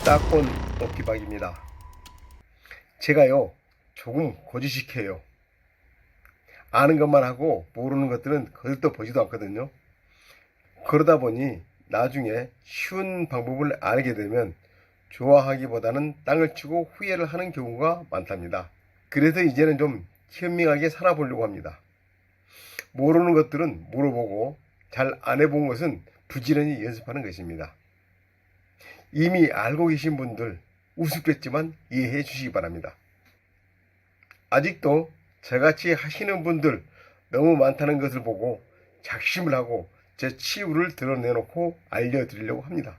따꼰 높이박입니다. 제가요 조금 거짓식해요. 아는 것만 하고 모르는 것들은 거들떠 보지도 않거든요. 그러다 보니 나중에 쉬운 방법을 알게 되면 좋아하기보다는 땅을 치고 후회를 하는 경우가 많답니다. 그래서 이제는 좀 현명하게 살아보려고 합니다. 모르는 것들은 물어보고 잘 안 해본 것은 부지런히 연습하는 것입니다. 이미 알고 계신 분들 우습겠지만 이해해 주시기 바랍니다. 아직도 저같이 하시는 분들 너무 많다는 것을 보고 작심을 하고 제 치유를 드러내놓고 알려드리려고 합니다.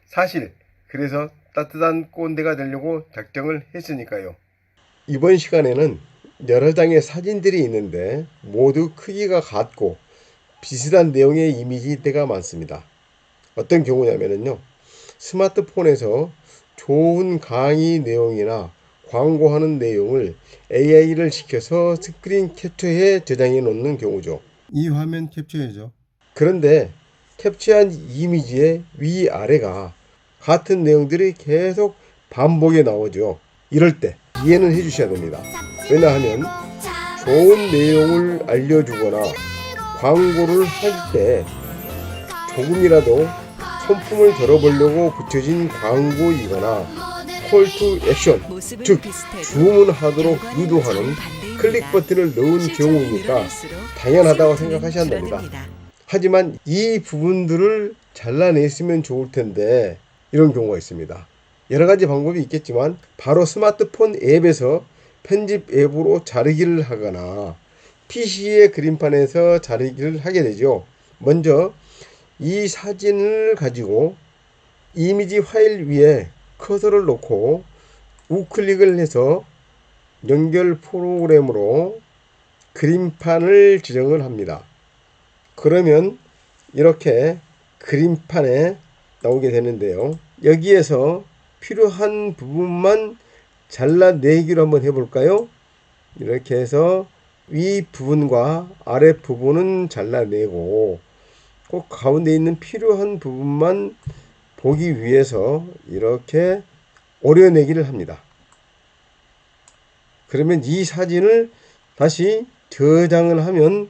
사실 그래서 따뜻한 꼰대가 되려고 작정을 했으니까요. 이번 시간에는 여러 장의 사진들이 있는데 모두 크기가 같고 비슷한 내용의 이미지가 많습니다. 어떤 경우냐면요, 스마트폰에서 좋은 강의 내용이나 광고하는 내용을 AI를 시켜서 스크린 캡처해 저장해 놓는 경우죠. 이 화면 캡처해죠. 그런데 캡처한 이미지의 위아래가 같은 내용들이 계속 반복에 나오죠. 이럴 때 이해는 해주셔야 됩니다. 왜냐하면 좋은 내용을 알려주거나 광고를 할 때 조금이라도 손품을 덜어보려고 붙여진 광고이거나 콜 투 액션, 즉 주문하도록 유도하는 클릭 버튼을 넣은 경우니까 당연하다고 생각하셔야 합니다. 하지만 이 부분들을 잘라냈으면 좋을 텐데 이런 경우가 있습니다. 여러 가지 방법이 있겠지만 바로 스마트폰 앱에서 편집 앱으로 자르기를 하거나 PC의 그림판에서 자르기를 하게 되죠. 먼저 이 사진을 가지고 이미지 파일 위에 커서를 놓고 우클릭을 해서 연결 프로그램으로 그림판을 지정을 합니다. 그러면 이렇게 그림판에 나오게 되는데요. 여기에서 필요한 부분만 잘라내기로 한번 해볼까요? 이렇게 해서 위 부분과 아래 부분은 잘라내고 꼭 가운데 있는 필요한 부분만 보기 위해서 이렇게 오려내기를 합니다. 그러면 이 사진을 다시 저장을 하면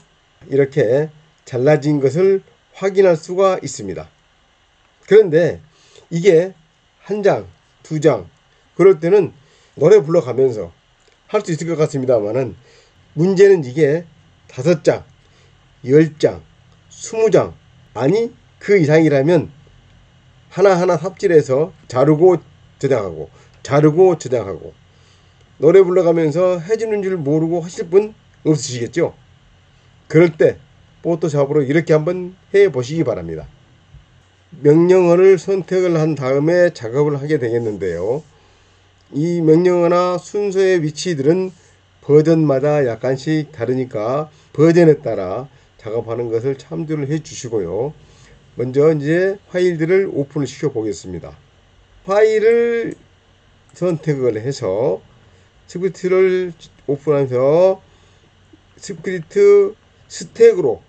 이렇게 잘라진 것을 확인할 수가 있습니다. 그런데 이게 한 장, 두 장, 그럴 때는 노래 불러가면서 할 수 있을 것 같습니다만은 문제는 이게 5장, 10장, 20장, 아니 그 이상이라면 하나하나 삽질해서 자르고 저장하고 자르고 저장하고 노래 불러가면서 해주는 줄 모르고 하실 분 없으시겠죠? 그럴 때 포토샵으로 이렇게 한번 해보시기 바랍니다. 명령어를 선택을 한 다음에 작업을 하게 되겠는데요. 이 명령어나 순서의 위치들은 버전마다 약간씩 다르니까 버전에 따라 작업하는 것을 참조를 해 주시고요. 먼저 이제 파일들을 오픈을 시켜 보겠습니다. 파일을 선택을 해서 스크립트를 오픈하면서 스크립트 스택으로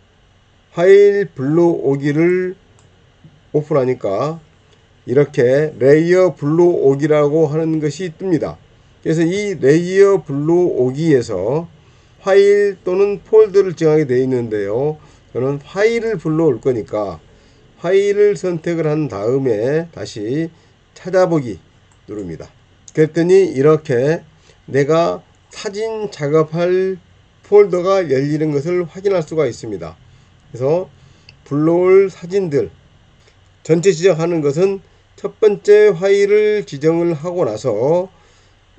파일 불러오기를 오픈하니까 이렇게 레이어 불러오기라고 하는 것이 뜹니다. 그래서 이 레이어 불러오기에서 파일 또는 폴더를 정하게 되어 있는데요. 저는 파일을 불러올 거니까 파일을 선택을 한 다음에 다시 찾아보기 누릅니다. 그랬더니 이렇게 내가 사진 작업할 폴더가 열리는 것을 확인할 수가 있습니다. 그래서 불러올 사진들 전체 지정하는 것은 첫 번째 파일을 지정을 하고 나서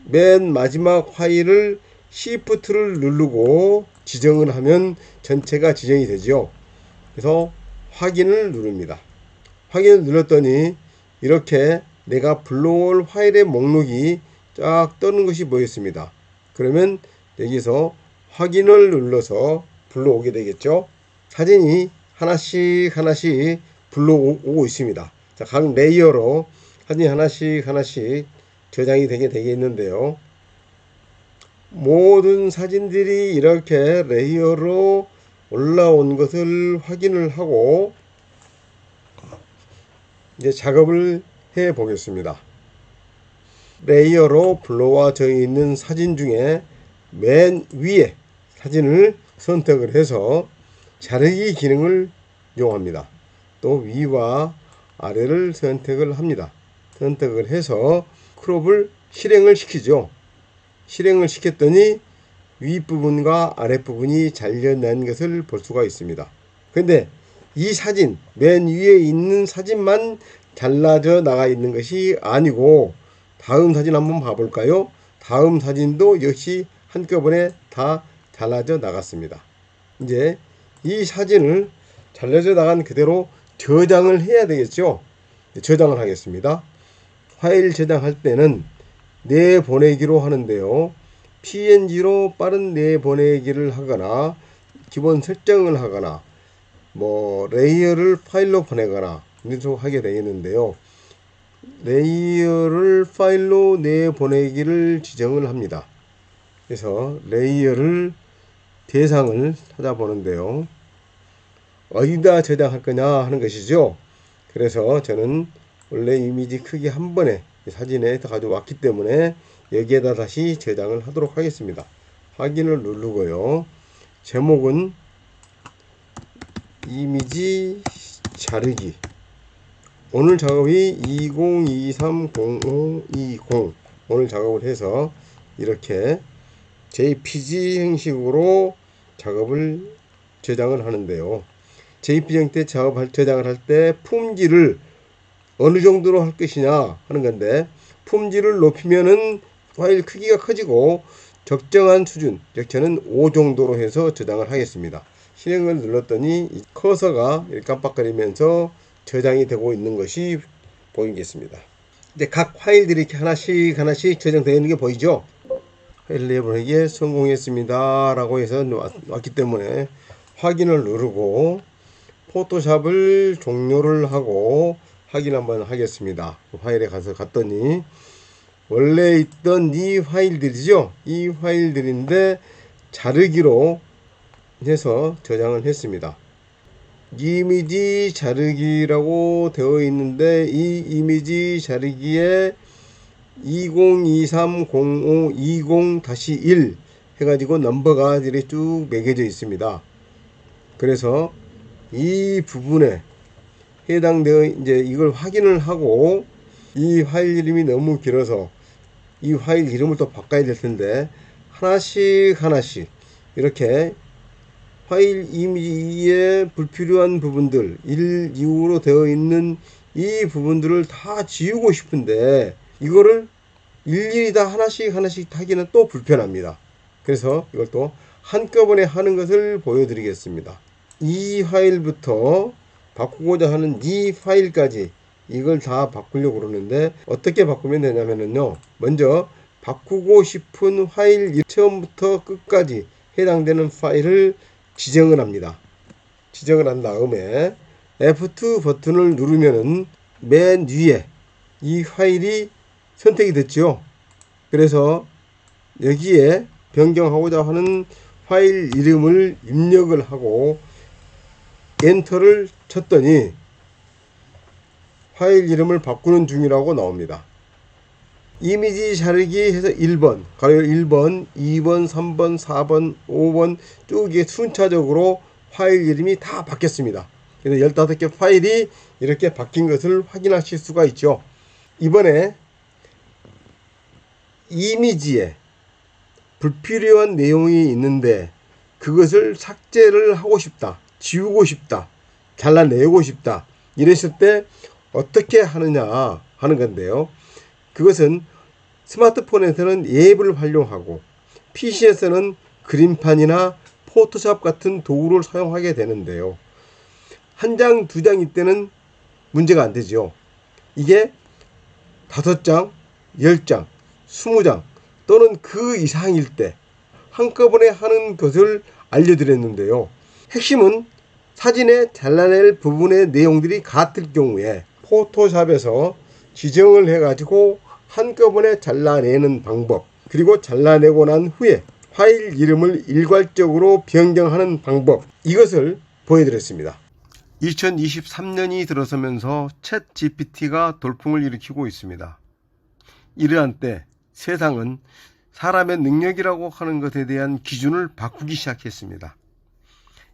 맨 마지막 파일을 Shift를 누르고 지정을 하면 전체가 지정이 되죠. 그래서 확인을 누릅니다. 확인을 눌렀더니 이렇게 내가 불러올 파일의 목록이 쫙 뜨는 것이 보였습니다. 그러면 여기서 확인을 눌러서 불러오게 되겠죠. 사진이 하나씩 불러오고 있습니다. 자, 각 레이어로 사진이 하나씩 저장이 되게 되겠는데요. 모든 사진들이 이렇게 레이어로 올라온 것을 확인을 하고 이제 작업을 해 보겠습니다. 레이어로 불러와져 있는 사진 중에 맨 위에 사진을 선택을 해서 자르기 기능을 이용합니다. 또 위와 아래를 선택을 합니다. 선택을 해서 크롭을 실행을 시키죠. 실행을 시켰더니 윗부분과 아랫부분이 잘려낸 것을 볼 수가 있습니다. 근데 이 사진, 맨 위에 있는 사진만 잘라져 나가 있는 것이 아니고 다음 사진 한번 봐볼까요? 다음 사진도 역시 한꺼번에 다 잘라져 나갔습니다. 이제 이 사진을 잘라져 나간 그대로 저장을 해야 되겠죠? 저장을 하겠습니다. 파일 저장할 때는 내보내기로 하는데요. PNG로 빠른 내보내기를 하거나 기본 설정을 하거나 레이어를 파일로 보내거나 이렇게 하게 되겠는데요. 레이어를 파일로 내보내기를 지정을 합니다. 그래서 레이어를 대상을 찾아보는데요. 어디다 저장할 거냐 하는 것이죠. 그래서 저는 원래 이미지 크기 한 번에 사진에 가져왔기 때문에 여기에다 다시 저장을 하도록 하겠습니다. 확인을 누르고요. 제목은 이미지 자르기. 오늘 작업이 2023-0520 오늘 작업을 해서 이렇게 JPG 형식으로 작업을 저장을 하는데요. JPG 형태 저장을 할 때 품질을 어느 정도로 할 것이냐 하는 건데, 품질을 높이면은 파일 크기가 커지고 적정한 수준, 즉 저는 5 정도로 해서 저장을 하겠습니다. 실행을 눌렀더니 커서가 깜빡거리면서 저장이 되고 있는 것이 보이겠습니다. 이제 각 파일들이 이렇게 하나씩 저장되어 있는 게 보이죠? 파일 내보내기에 성공했습니다 라고 해서 왔기 때문에 확인을 누르고 포토샵을 종료를 하고 확인 한번 하겠습니다. 파일에 갔더니 원래 있던 이 파일들이죠. 이 파일들인데 자르기로 해서 저장을 했습니다. 이미지 자르기라고 되어 있는데 이 이미지 자르기에 2023-0520-1 해가지고 넘버가 이렇게 쭉 매겨져 있습니다. 그래서 이 부분에 해당되어 이제 이걸 확인을 하고, 이 파일 이름이 너무 길어서 이 파일 이름을 또 바꿔야 될 텐데 하나씩 이렇게 파일 이미지에 불필요한 부분들 1, 2호로 되어 있는 이 부분들을 다 지우고 싶은데 이거를 일일이 다 하나씩 하기는 또 불편합니다. 그래서 이걸 또 한꺼번에 하는 것을 보여드리겠습니다. 이 파일부터 바꾸고자 하는 이 파일까지 이걸 다 바꾸려고 그러는데 어떻게 바꾸면 되냐면요. 먼저 바꾸고 싶은 파일 처음부터 끝까지 해당되는 파일을 지정을 합니다. 지정을 한 다음에 F2 버튼을 누르면은 맨 위에 이 파일이 선택이 됐죠. 그래서 여기에 변경하고자 하는 파일 이름을 입력을 하고 엔터를 쳤더니 파일 이름을 바꾸는 중이라고 나옵니다. 이미지 자르기 해서 1번, 가로 1번, 2번, 3번, 4번, 5번 쭉 순차적으로 파일 이름이 다 바뀌었습니다. 그래서 15개 파일이 이렇게 바뀐 것을 확인하실 수가 있죠. 이번에 이미지에 불필요한 내용이 있는데 그것을 삭제를 하고 싶다, 지우고 싶다, 잘라내고 싶다 이랬을 때 어떻게 하느냐 하는 건데요. 그것은 스마트폰에서는 앱을 활용하고 PC에서는 그림판이나 포토샵 같은 도구를 사용하게 되는데요. 한 장, 두 장일 때는 문제가 안 되죠. 이게 5장, 10장, 20장 또는 그 이상일 때 한꺼번에 하는 것을 알려드렸는데요. 핵심은 사진에 잘라낼 부분의 내용들이 같을 경우에 포토샵에서 지정을 해가지고 한꺼번에 잘라내는 방법, 그리고 잘라내고 난 후에 파일 이름을 일괄적으로 변경하는 방법, 이것을 보여드렸습니다. 2023년이 들어서면서 챗 GPT가 돌풍을 일으키고 있습니다. 이러한 때 세상은 사람의 능력이라고 하는 것에 대한 기준을 바꾸기 시작했습니다.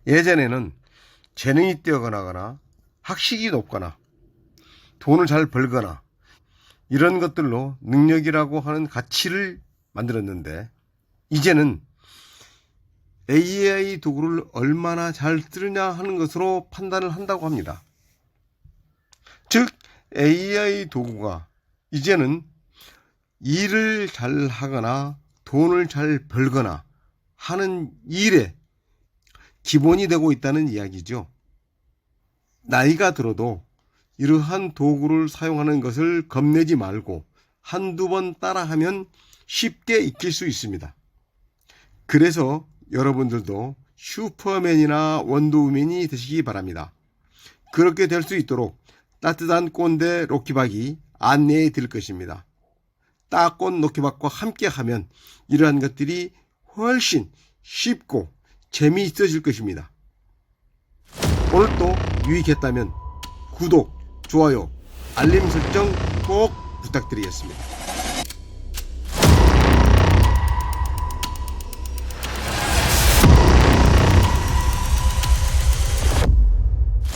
예전에는 재능이 뛰어나거나 학식이 높거나 돈을 잘 벌거나 이런 것들로 능력이라고 하는 가치를 만들었는데, 이제는 AI 도구를 얼마나 잘 쓰느냐 하는 것으로 판단을 한다고 합니다. 즉 AI 도구가 이제는 일을 잘 하거나 돈을 잘 벌거나 하는 일에 기본이 되고 있다는 이야기죠. 나이가 들어도 이러한 도구를 사용하는 것을 겁내지 말고 한두 번 따라하면 쉽게 익힐 수 있습니다. 그래서 여러분들도 슈퍼맨이나 원더우맨이 되시기 바랍니다. 그렇게 될 수 있도록 따뜻한 꼰대 로키박이 안내해 드릴 것입니다. 따꼰 로키박과 함께 하면 이러한 것들이 훨씬 쉽고 재미있어질 것입니다. 오늘도 유익했다면 구독, 좋아요, 알림 설정 꼭 부탁드리겠습니다.